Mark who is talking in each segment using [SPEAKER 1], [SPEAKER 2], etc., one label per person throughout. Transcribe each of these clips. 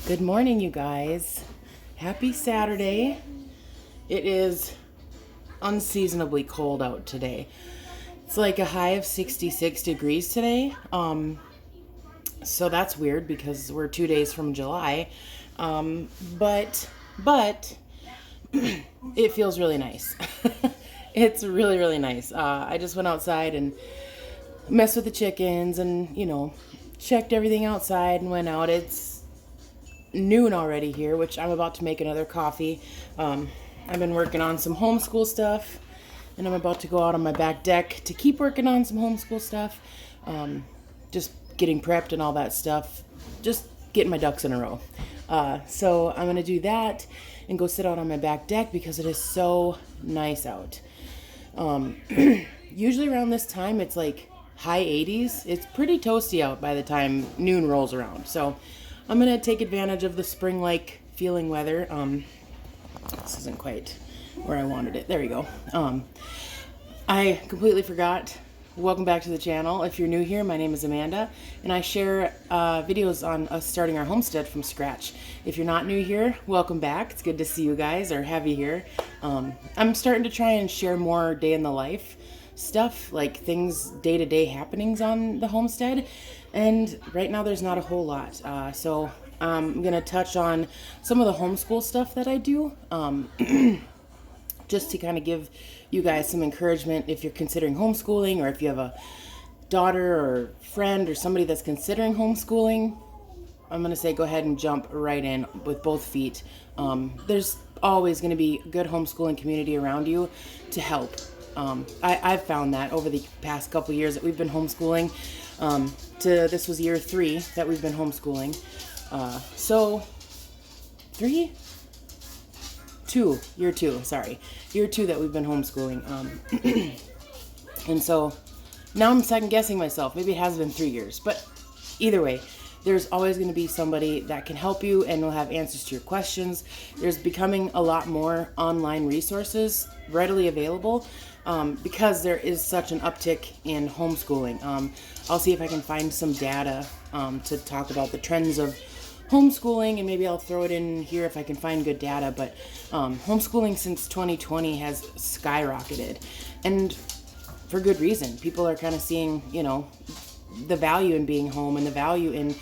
[SPEAKER 1] Good morning, you guys. Happy Saturday. It is unseasonably cold out today. It's like a high of 66 degrees today. So that's weird because we're 2 days from July. But it feels really nice. It's really, really nice. I just went outside and messed with the chickens and, checked everything outside and went out. It's noon already here, which I'm about to make another coffee. I've been working on some homeschool stuff, and I'm about to go out on my back deck to keep working on some homeschool stuff. Just getting prepped and all that stuff. Just getting my ducks in a row. So I'm going to do that and go sit out on my back deck because it is so nice out. Usually around this time, it's like high 80s. It's pretty toasty out by the time noon rolls around. So I'm going to take advantage of the spring-like feeling weather. This isn't quite where I wanted it. There we go. I completely forgot. Welcome back to the channel. If you're new here, my name is Amanda, and I share videos on us starting our homestead from scratch. If you're not new here, welcome back. It's good to see you guys or have you here. I'm starting to try and share more day in the life stuff, like things, day-to-day happenings on the homestead. And right now there's not a whole lot. So I'm going to touch on some of the homeschool stuff that I do, just to kind of give you guys some encouragement if you're considering homeschooling, or if you have a daughter or friend or somebody that's considering homeschooling. I'm going to say go ahead and jump right in with both feet. There's always going to be a good homeschooling community around you to help. I've found that over the past couple years that we've been homeschooling. This was year 3 that we've been homeschooling. Year 2 that we've been homeschooling. And so now I'm second guessing myself. Maybe it has been 3 years, but either way, there's always going to be somebody that can help you and will have answers to your questions. There's becoming a lot more online resources readily available, because there is such an uptick in homeschooling. I'll see if I can find some data to talk about the trends of homeschooling, and maybe I'll throw it in here if I can find good data. But homeschooling since 2020 has skyrocketed, and for good reason. People are kind of seeing, the value in being home and the value in,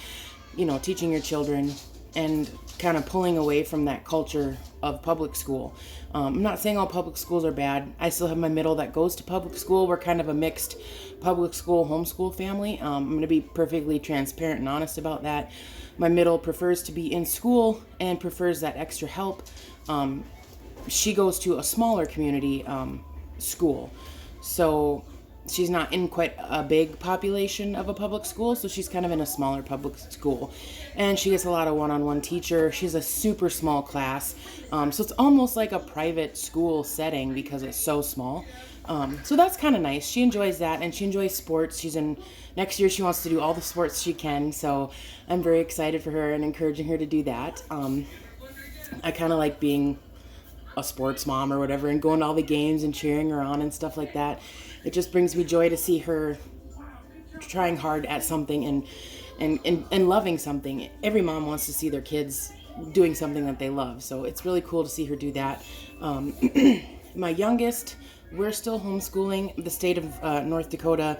[SPEAKER 1] teaching your children, and kind of pulling away from that culture of public school. I'm not saying all public schools are bad. I still have my middle that goes to public school. We're kind of a mixed public school, homeschool family. I'm going to be perfectly transparent and honest about that. My middle prefers to be in school and prefers that extra help. She goes to a smaller community school. So she's not in quite a big population of a public school, so she's kind of in a smaller public school. And she gets a lot of one-on-one teacher. She's a super small class. So it's almost like a private school setting because it's so small. So that's kind of nice. She enjoys that, and she enjoys sports. Next year she wants to do all the sports she can, so I'm very excited for her and encouraging her to do that. I kind of like being a sports mom or whatever, and going to all the games and cheering her on and stuff like that. It just brings me joy to see her trying hard at something and loving something. Every mom wants to see their kids doing something that they love, so it's really cool to see her do that. My youngest, we're still homeschooling. The state of North Dakota,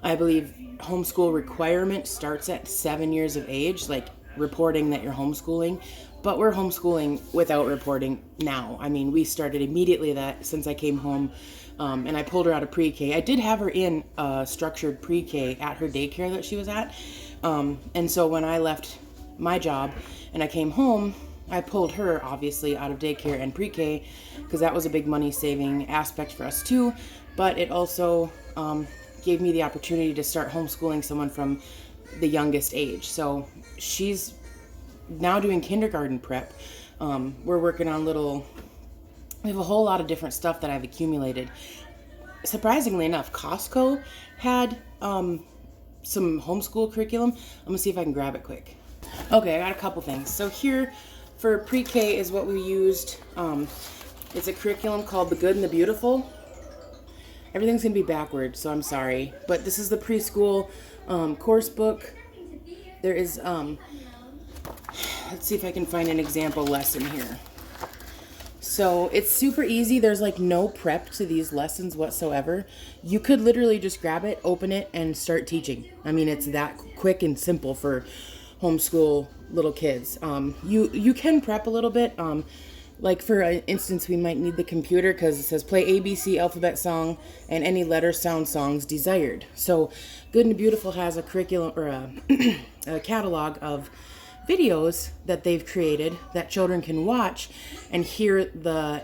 [SPEAKER 1] I believe homeschool requirement starts at 7 years of age, like reporting that you're homeschooling. But we're homeschooling without reporting now. I mean, we started immediately that since I came home, and I pulled her out of pre-K. I did have her in structured pre-K at her daycare that she was at. And so when I left my job and I came home, I pulled her obviously out of daycare and pre-K because that was a big money saving aspect for us too. But it also gave me the opportunity to start homeschooling someone from the youngest age. So she's now doing kindergarten prep. We're working on we have a whole lot of different stuff that I've accumulated. Surprisingly enough, Costco had some homeschool curriculum. I'm gonna see if I can grab it quick. Okay, I got a couple things. So here for pre-K is what we used. It's a curriculum called The Good and the Beautiful. Everything's gonna be backwards, so I'm sorry. But this is the preschool course book. There is let's see if I can find an example lesson here. So it's super easy. There's like no prep to these lessons whatsoever. You could literally just grab it, open it, and start teaching. I mean, it's that quick and simple for homeschool little kids. You can prep a little bit. Like for instance, we might need the computer because it says play ABC alphabet song and any letter sound songs desired. So Good and Beautiful has a curriculum or a catalog of videos that they've created that children can watch and hear the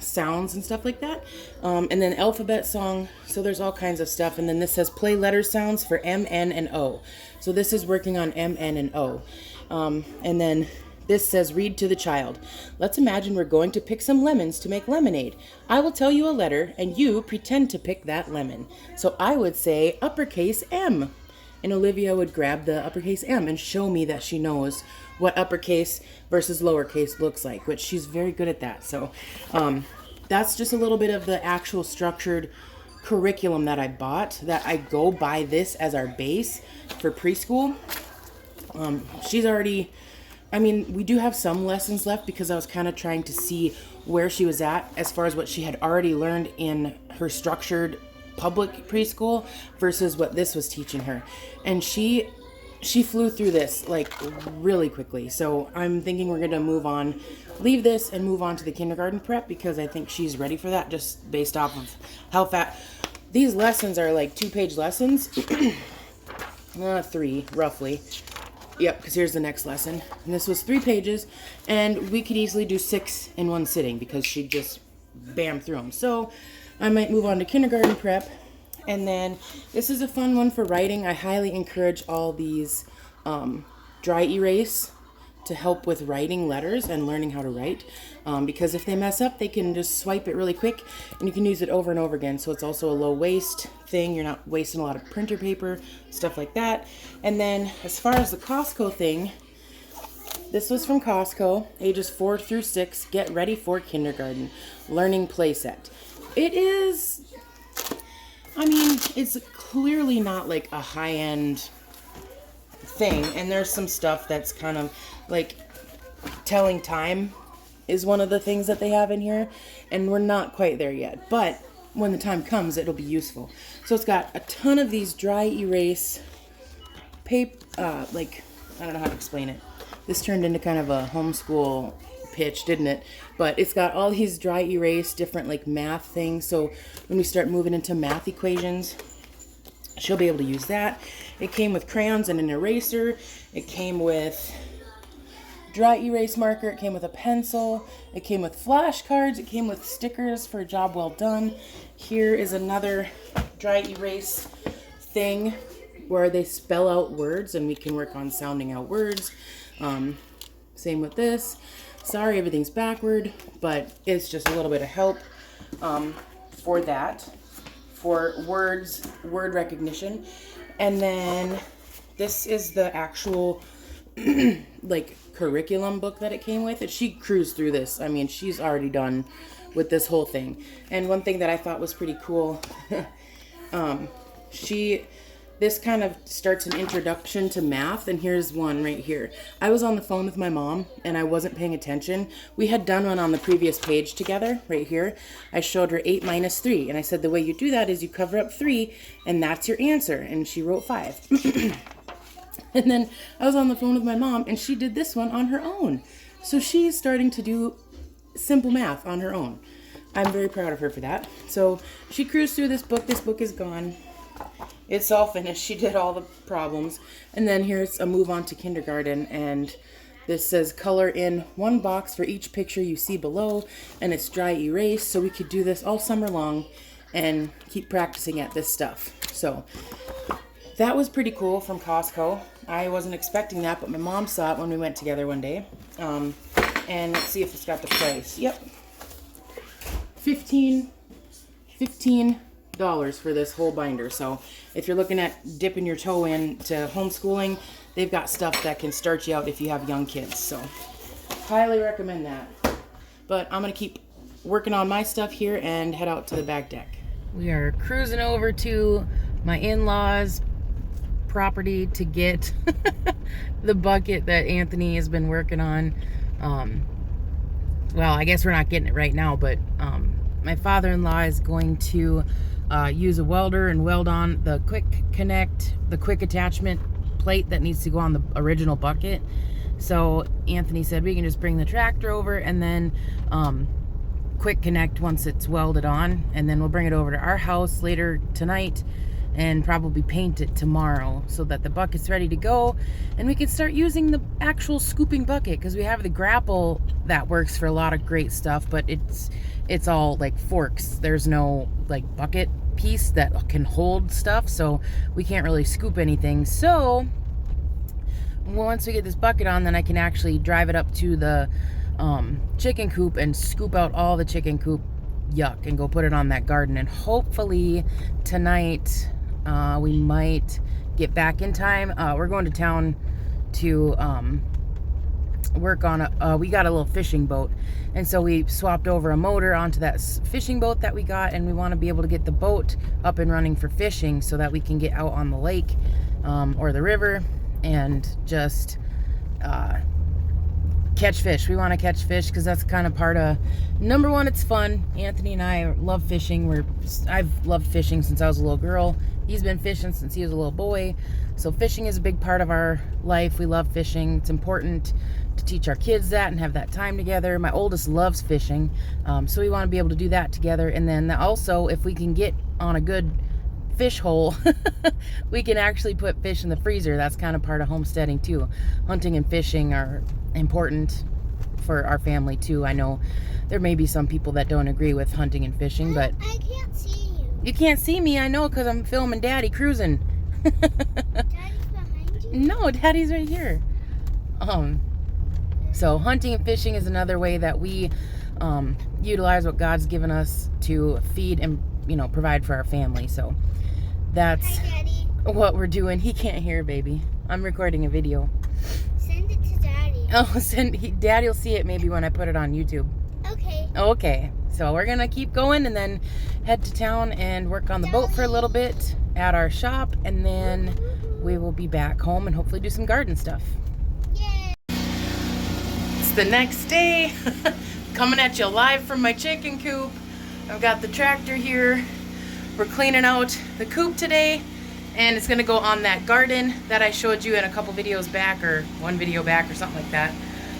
[SPEAKER 1] sounds and stuff like that. And then alphabet song. So there's all kinds of stuff. And then this says play letter sounds for M, N, and O. So this is working on M, N, and O. And then this says read to the child. Let's imagine we're going to pick some lemons to make lemonade. I will tell you a letter and you pretend to pick that lemon. So I would say uppercase M. And Olivia would grab the uppercase M and show me that she knows what uppercase versus lowercase looks like, which she's very good at that. So that's just a little bit of the actual structured curriculum that I bought, that I go by this as our base for preschool. She's already, I mean, we do have some lessons left because I was kind of trying to see where she was at as far as what she had already learned in her structured public preschool versus what this was teaching her. And she flew through this like really quickly. So I'm thinking we're gonna move on, leave this and move on to the kindergarten prep because I think she's ready for that just based off of how fast these lessons are. Like 2-page lessons. 3 roughly. Yep, because here's the next lesson. And this was 3 pages and we could easily do 6 in one sitting because she just bam through them. So I might move on to kindergarten prep. And then this is a fun one for writing. I highly encourage all these dry erase to help with writing letters and learning how to write. Because if they mess up, they can just swipe it really quick and you can use it over and over again. So it's also a low waste thing. You're not wasting a lot of printer paper, stuff like that. And then as far as the Costco thing, this was from Costco, ages 4 through 6, get ready for kindergarten, learning playset. It is, I mean, it's clearly not like a high-end thing. And there's some stuff that's kind of like telling time is one of the things that they have in here. And we're not quite there yet. But when the time comes, it'll be useful. So it's got a ton of these dry erase paper, like, I don't know how to explain it. This turned into kind of a homeschool pitch, didn't it? But it's got all these dry erase different like math things, so when we start moving into math equations, she'll be able to use that. It came with crayons and an eraser. It came with dry erase marker. It came with a pencil. It came with flashcards. It came with stickers for a job well done. Here is another dry erase thing where they spell out words and we can work on sounding out words. Same with this. Sorry, everything's backward, but it's just a little bit of help for that, for word recognition. And then this is the actual like curriculum book that it came with. And she cruised through this. I mean, she's already done with this whole thing. And one thing that I thought was pretty cool, this kind of starts an introduction to math, and here's one right here. I was on the phone with my mom, and I wasn't paying attention. We had done one on the previous page together, right here. I showed her 8 minus 3, and I said the way you do that is you cover up 3, and that's your answer, and she wrote 5. And then I was on the phone with my mom, and she did this one on her own. So she's starting to do simple math on her own. I'm very proud of her for that. So she cruised through this book. This book is gone. It's all finished. She did all the problems. And then here's a move on to kindergarten. And this says color in 1 box for each picture you see below. And it's dry erase. So we could do this all summer long and keep practicing at this stuff. So that was pretty cool from Costco. I wasn't expecting that, but my mom saw it when we went together one day. And let's see if it's got the price. Yep. $15 for this whole binder. So if you're looking at dipping your toe into homeschooling, they've got stuff that can start you out if you have young kids. So highly recommend that. But I'm going to keep working on my stuff here and head out to the back deck. We are cruising over to my in-laws' property to get the bucket that Anthony has been working on. Well, I guess we're not getting it right now, but my father-in-law is going to use a welder and weld on the quick attachment plate that needs to go on the original bucket. So Anthony said we can just bring the tractor over and then quick connect once it's welded on, and then we'll bring it over to our house later tonight and probably paint it tomorrow so that the bucket's ready to go and we can start using the actual scooping bucket, because we have the grapple that works for a lot of great stuff, but it's all like forks. There's no like bucket piece that can hold stuff, so we can't really scoop anything. So once we get this bucket on, then I can actually drive it up to the chicken coop and scoop out all the chicken coop yuck and go put it on that garden. And hopefully tonight we might get back in time. We're going to town to work on we got a little fishing boat, and so we swapped over a motor onto that fishing boat that we got, and we want to be able to get the boat up and running for fishing so that we can get out on the lake or the river and just catch fish. We want to catch fish because that's kind of part of, number one, it's fun. Anthony and I love fishing. I've loved fishing since I was a little girl. He's been fishing since he was a little boy. So fishing is a big part of our life. We love fishing. It's important to teach our kids that and have that time together. My oldest loves fishing, so we want to be able to do that together. And then also, if we can get on a good fish hole, we can actually put fish in the freezer. That's kind of part of homesteading too. Hunting and fishing are important for our family too. I know there may be some people that don't agree with hunting and fishing, but
[SPEAKER 2] I can't see you.
[SPEAKER 1] You can't see me, I know, because I'm filming Daddy cruising.
[SPEAKER 2] Daddy's behind you?
[SPEAKER 1] No, Daddy's right here. So hunting and fishing is another way that we utilize what God's given us to feed and, provide for our family. So that's
[SPEAKER 2] Hi, Daddy.
[SPEAKER 1] what we're doing. He can't hear, baby. I'm recording a video.
[SPEAKER 2] Send it to Daddy.
[SPEAKER 1] Oh, Daddy will see it maybe when I put it on YouTube.
[SPEAKER 2] Okay.
[SPEAKER 1] Okay, so we're gonna keep going and then head to town and work on the boat for a little bit at our shop, and then we will be back home and hopefully do some garden stuff.
[SPEAKER 2] Yay.
[SPEAKER 1] It's the next day. Coming at you live from my chicken coop. I've got the tractor here. We're cleaning out the coop today, and it's gonna go on that garden that I showed you in a couple videos back, or one video back or something like that.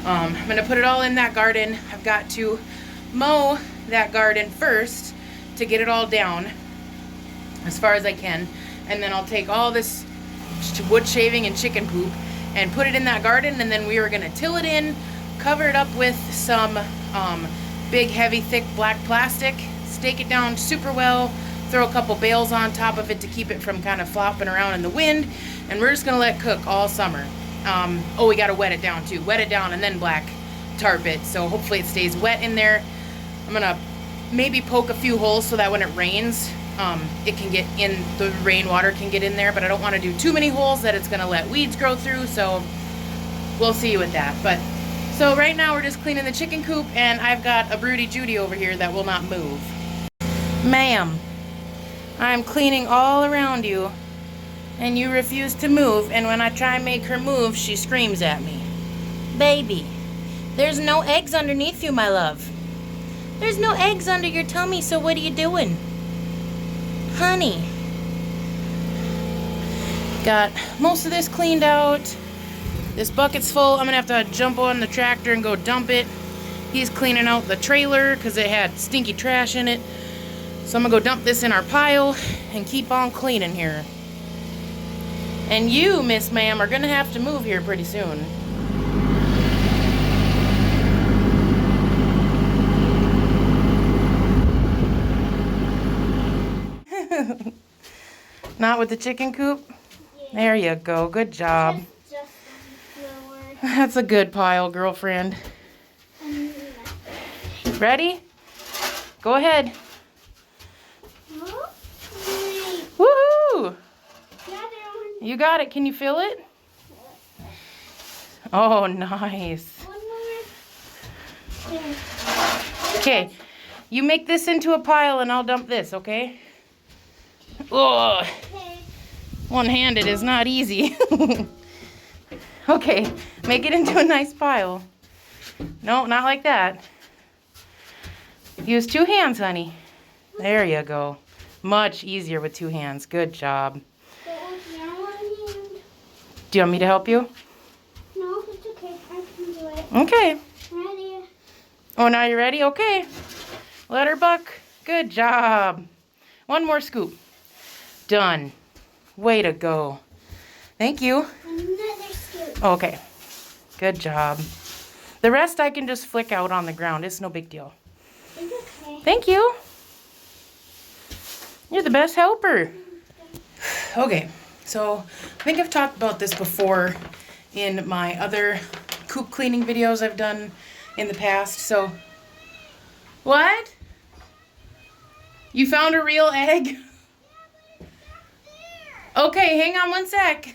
[SPEAKER 1] I'm gonna put it all in that garden. I've got to mow that garden first to get it all down as far as I can, and then I'll take all this wood shaving and chicken poop and put it in that garden, and then we are gonna till it in, cover it up with some big heavy thick black plastic, stake it down super well, throw a couple bales on top of it to keep it from kind of flopping around in the wind, and we're just gonna let it cook all summer. We gotta wet it down too. Wet it down and then black tarp it, so hopefully it stays wet in there. I'm gonna maybe poke a few holes so that when it rains, it can get in, the rainwater can get in there, but I don't want to do too many holes that it's gonna let weeds grow through, so we'll see with that. But so right now we're just cleaning the chicken coop, and I've got a broody Judy over here that will not move. Ma'am, I'm cleaning all around you, and you refuse to move, and when I try and make her move, she screams at me. Baby, there's no eggs underneath you, my love. There's no eggs under your tummy, so what are you doing? Honey. Got most of this cleaned out. This bucket's full. I'm gonna have to jump on the tractor and go dump it. He's cleaning out the trailer because it had stinky trash in it. So I'm gonna go dump this in our pile and keep on cleaning here. And you, Miss Ma'am, are gonna have to move here pretty soon. Not with the chicken coop? Yeah. There you go. Good job.
[SPEAKER 2] Just
[SPEAKER 1] That's a good pile, girlfriend. Ready? Go ahead. Woohoo! You got it. Can you feel it? Oh, nice. Okay. You make this into a pile and I'll dump this, okay? Oh. One-handed is not easy. Okay, make it into a nice pile. No, not like that. Use 2 hands, honey. There you go. Much easier with 2 hands. Good job. Do you want me to help you?
[SPEAKER 2] No, it's okay. I can do it.
[SPEAKER 1] Okay.
[SPEAKER 2] Ready?
[SPEAKER 1] Oh, now you're ready? Okay. Let her buck. Good job. 1 more scoop. Done. Way to go. Thank you.
[SPEAKER 2] Another scoop.
[SPEAKER 1] Okay. Good job. The rest I can just flick out on the ground. It's no big deal.
[SPEAKER 2] It's okay.
[SPEAKER 1] Thank you. You're the best helper. Okay, so I think I've talked about this before in my other coop cleaning videos I've done in the past. So, what? You found a real egg? Okay, hang on 1 sec.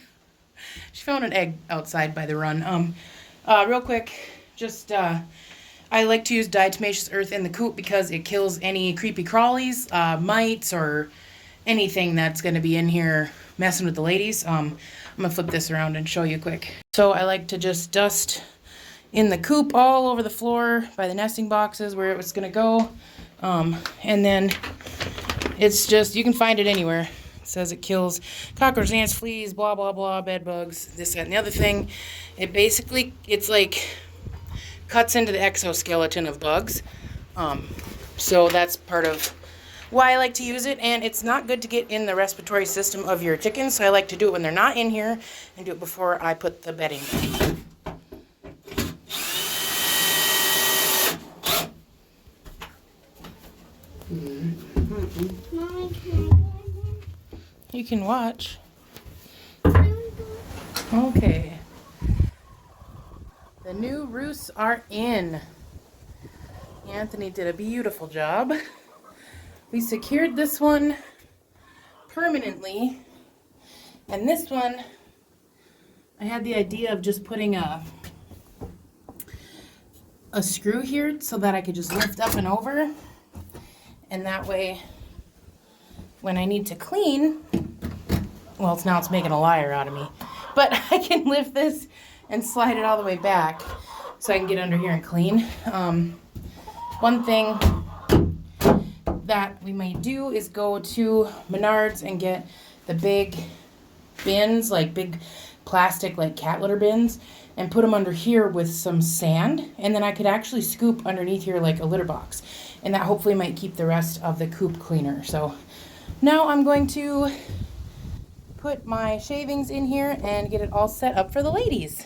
[SPEAKER 1] She found an egg outside by the run. Real quick, just I like to use diatomaceous earth in the coop because it kills any creepy crawlies, mites, or anything that's going to be in here messing with the ladies. I'm going to flip this around and show you quick. So I like to just dust in the coop all over the floor by the nesting boxes where it was going to go. And then it's just, you can find it anywhere. It says it kills cockroaches, ants, fleas, blah, blah, blah, bed bugs, this, that, and the other thing. It basically, it's like cuts into the exoskeleton of bugs. So that's part of why I like to use it. And it's not good to get in the respiratory system of your chickens, so I like to do it when they're not in here and do it before I put the bedding in.
[SPEAKER 2] Mommy, can
[SPEAKER 1] You can watch.
[SPEAKER 2] I go?
[SPEAKER 1] Okay. The new roosts are in. Anthony did a beautiful job. We secured this one permanently. And this one, I had the idea of just putting a screw here so that I could just lift up and over. And that way, when I need to clean, well, it's making a liar out of me. But I can lift this and slide it all the way back so I can get under here and clean. One thing that we may do is go to Menards and get the big bins, like big plastic like cat litter bins, and put them under here with some sand, and then I could actually scoop underneath here like a litter box, and that hopefully might keep the rest of the coop cleaner. So now I'm going to put my shavings in here and get it all set up for the ladies.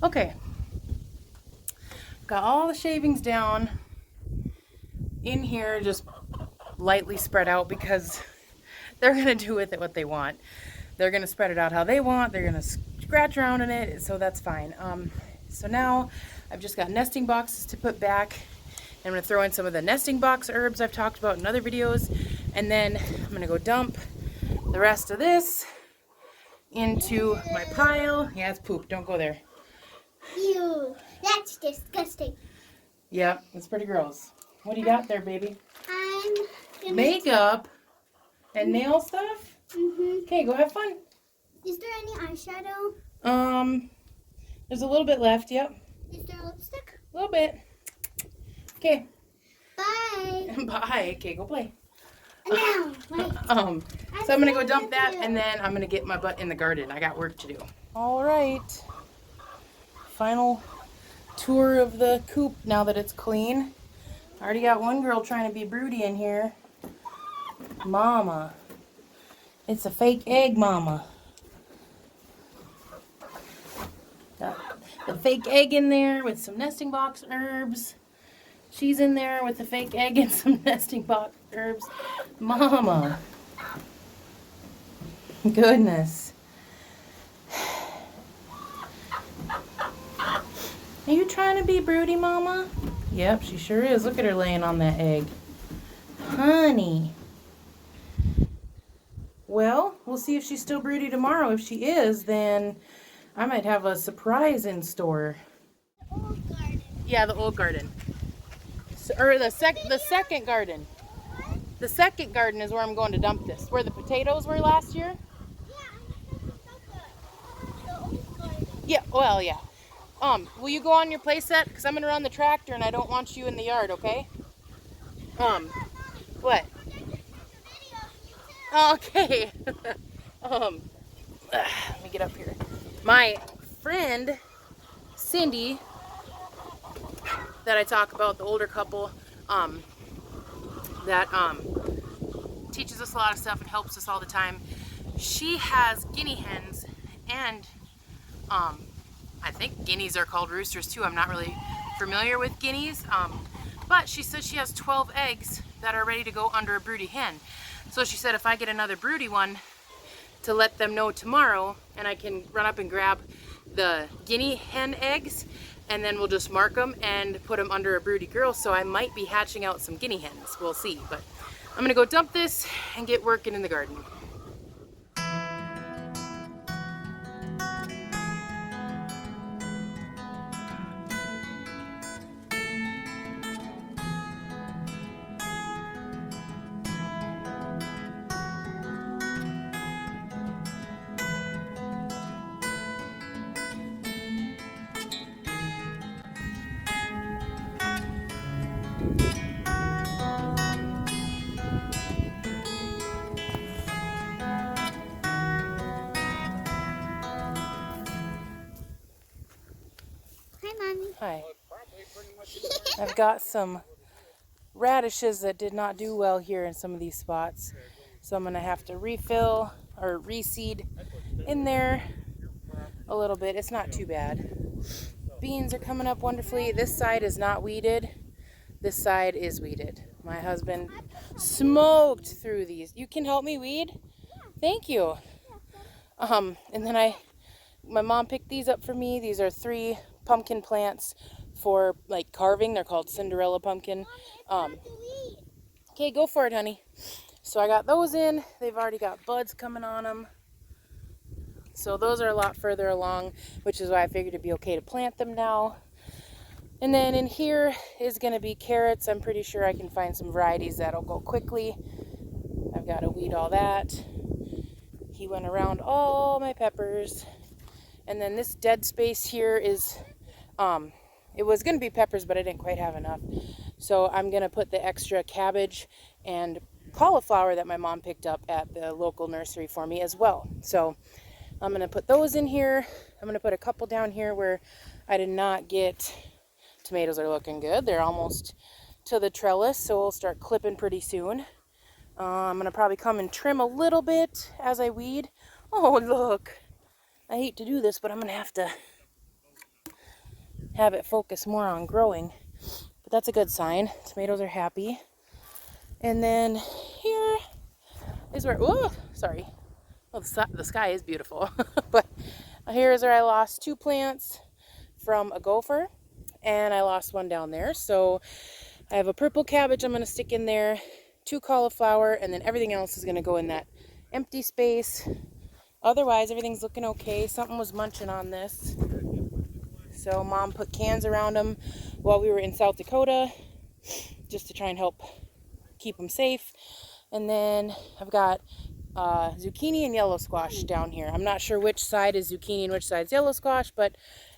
[SPEAKER 1] Okay, got all the shavings down in here, just lightly spread out because they're gonna do with it what they want. They're gonna spread it out how they want. They're gonna scratch around in it, so that's fine. So now I've just got nesting boxes to put back. I'm gonna throw in some of the nesting box herbs I've talked about in other videos. And then I'm gonna go dump the rest of this into my pile. Yeah, it's poop. Don't go there.
[SPEAKER 2] Ew, that's disgusting.
[SPEAKER 1] Yep, it's pretty gross. What do you got there, baby?
[SPEAKER 2] I'm gonna...
[SPEAKER 1] Makeup and nail stuff?
[SPEAKER 2] Mm-hmm.
[SPEAKER 1] Okay, go have fun.
[SPEAKER 2] Is there any eyeshadow?
[SPEAKER 1] There's a little bit left, yep.
[SPEAKER 2] Is there lipstick?
[SPEAKER 1] A little bit. Okay.
[SPEAKER 2] Bye.
[SPEAKER 1] Bye. Okay, go play.
[SPEAKER 2] Now, wait.
[SPEAKER 1] So I'm gonna go dump that and then I'm gonna get my butt in the garden. I got work to do. All right. Final tour of the coop now that it's clean. I already got one girl trying to be broody in here. Mama. It's a fake egg, Mama. Got the fake egg in there with some nesting box herbs. She's in there with the fake egg and some nesting box herbs. Mama. Goodness. Are you trying to be broody, Mama? Yep, she sure is. Look at her laying on that egg. Honey. Well, we'll see if she's still broody tomorrow. If she is, then I might have a surprise in store.
[SPEAKER 2] The old garden.
[SPEAKER 1] Yeah, the old garden. Or the second garden. The second garden is where I'm going to dump this. Where the potatoes were last year? Yeah, well, yeah. Will you go on your play set? Because I'm going to run the tractor and I don't want you in the yard, okay? What? Okay. Let me get up here. My friend, Cindy, that I talk about, the older couple, that teaches us a lot of stuff and helps us all the time. She has guinea hens and I think guineas are called roosters too. I'm not really familiar with guineas, but she says she has 12 eggs that are ready to go under a broody hen. So she said if I get another broody one to let them know tomorrow, and I can run up and grab the guinea hen eggs and then we'll just mark them and put them under a broody girl. So I might be hatching out some guinea hens. We'll see, but I'm gonna go dump this and get working in the garden.
[SPEAKER 2] Hi, Mommy.
[SPEAKER 1] Hi. I've got some radishes that did not do well here in some of these spots. So I'm going to have to refill or reseed in there a little bit. It's not too bad. Beans are coming up wonderfully. This side is not weeded. This side is weeded. My husband smoked through these. You can help me weed? Thank you. And then my mom picked these up for me. These are 3 pumpkin plants for like carving. They're called Cinderella pumpkin. Okay, go for it, honey. So I got those in. They've already got buds coming on them. So those are a lot further along, which is why I figured it'd be okay to plant them now. And then in here is going to be carrots. I'm pretty sure I can find some varieties that'll go quickly. I've got to weed all that. He went around all my peppers. And then this dead space here is, it was going to be peppers, but I didn't quite have enough. So I'm going to put the extra cabbage and cauliflower that my mom picked up at the local nursery for me as well. So I'm going to put those in here. I'm going to put a couple down here where I did not get. Tomatoes are looking good. They're almost to the trellis, so we'll start clipping pretty soon. I'm going to probably come and trim a little bit as I weed. Oh, look. I hate to do this, but I'm going to have it focus more on growing. But that's a good sign. Tomatoes are happy. And then here is where, oh, sorry. Well, the sky is beautiful. But here is where I lost 2 plants from a gopher. And I lost one down there. So I have a purple cabbage I'm going to stick in there. 2 cauliflower, and then everything else is going to go in that empty space. Otherwise, everything's looking okay. Something was munching on this. So Mom put cans around them while we were in South Dakota just to try and help keep them safe. And then I've got zucchini and yellow squash down here. I'm not sure which side is zucchini and which side is yellow squash, but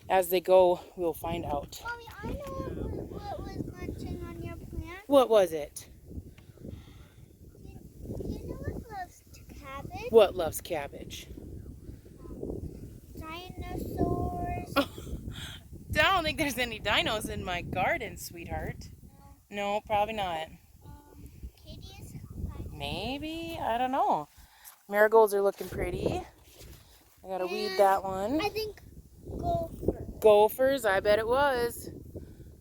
[SPEAKER 1] as they go, we'll find out.
[SPEAKER 2] Mommy, I know what was munching on your plant.
[SPEAKER 1] What was it?
[SPEAKER 2] You know what loves cabbage?
[SPEAKER 1] What loves cabbage?
[SPEAKER 2] Dinosaurs.
[SPEAKER 1] I don't think there's any dinos in my garden, sweetheart. No, probably not.
[SPEAKER 2] Katie's.
[SPEAKER 1] Maybe? I don't know. Marigolds are looking pretty. I gotta weed that one.
[SPEAKER 2] I think gopher.
[SPEAKER 1] Gophers, I bet it was.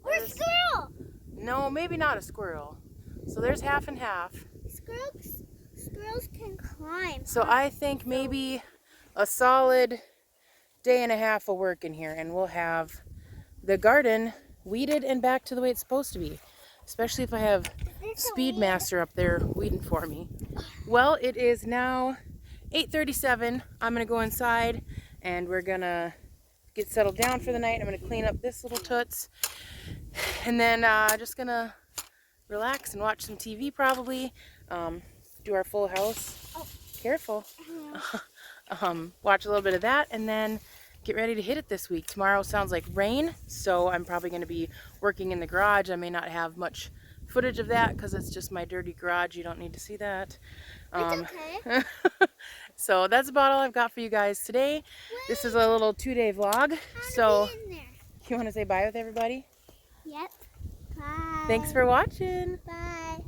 [SPEAKER 2] Or a squirrel.
[SPEAKER 1] No, maybe not a squirrel. So there's half and half.
[SPEAKER 2] Squirrels can climb.
[SPEAKER 1] So I think maybe a solid day and a half will work in here, and we'll have the garden weeded and back to the way it's supposed to be. Especially if I have Speedmaster up there weeding for me. Well, it is now 8:37. I'm gonna go inside and we're gonna get settled down for the night. I'm gonna clean up this little toots, and then just gonna relax and watch some TV probably. Do our full house.
[SPEAKER 2] Oh.
[SPEAKER 1] Careful. Watch a little bit of that, and then get ready to hit it this week. Tomorrow sounds like rain, so I'm probably going to be working in the garage. I may not have much footage of that because it's just my dirty garage. You don't need to see that.
[SPEAKER 2] It's okay.
[SPEAKER 1] So that's about all I've got for you guys today. This is a little 2-day vlog. So you want to say bye with everybody?
[SPEAKER 2] Yep. Bye.
[SPEAKER 1] Thanks for watching.
[SPEAKER 2] Bye.